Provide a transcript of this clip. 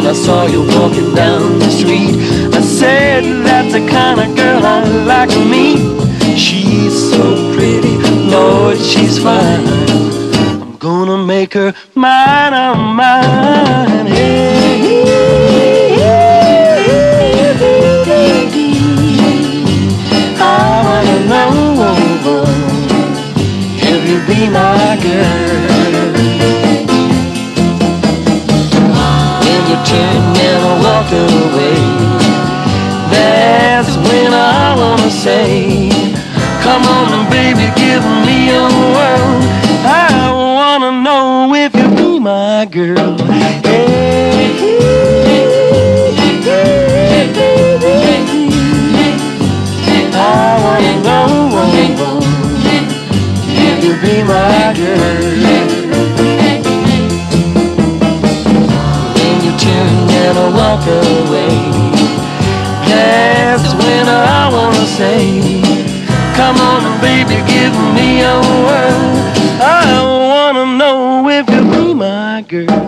I saw you walking down the street. I said, that's the kind of girl I like to meet. She's so pretty, Lord, she's fine. I'm gonna make her mine, I'm mine. Hey, I wanna know if you be my girl. When you turn and walk away, that's when I wanna say, come on baby, give me your world. I wanna know if you be my girl. Hey, I wanna know if you be my girl. When you turn and walk away, that's when I wanna say, come on baby, give me your word. I wanna know if you be my girl.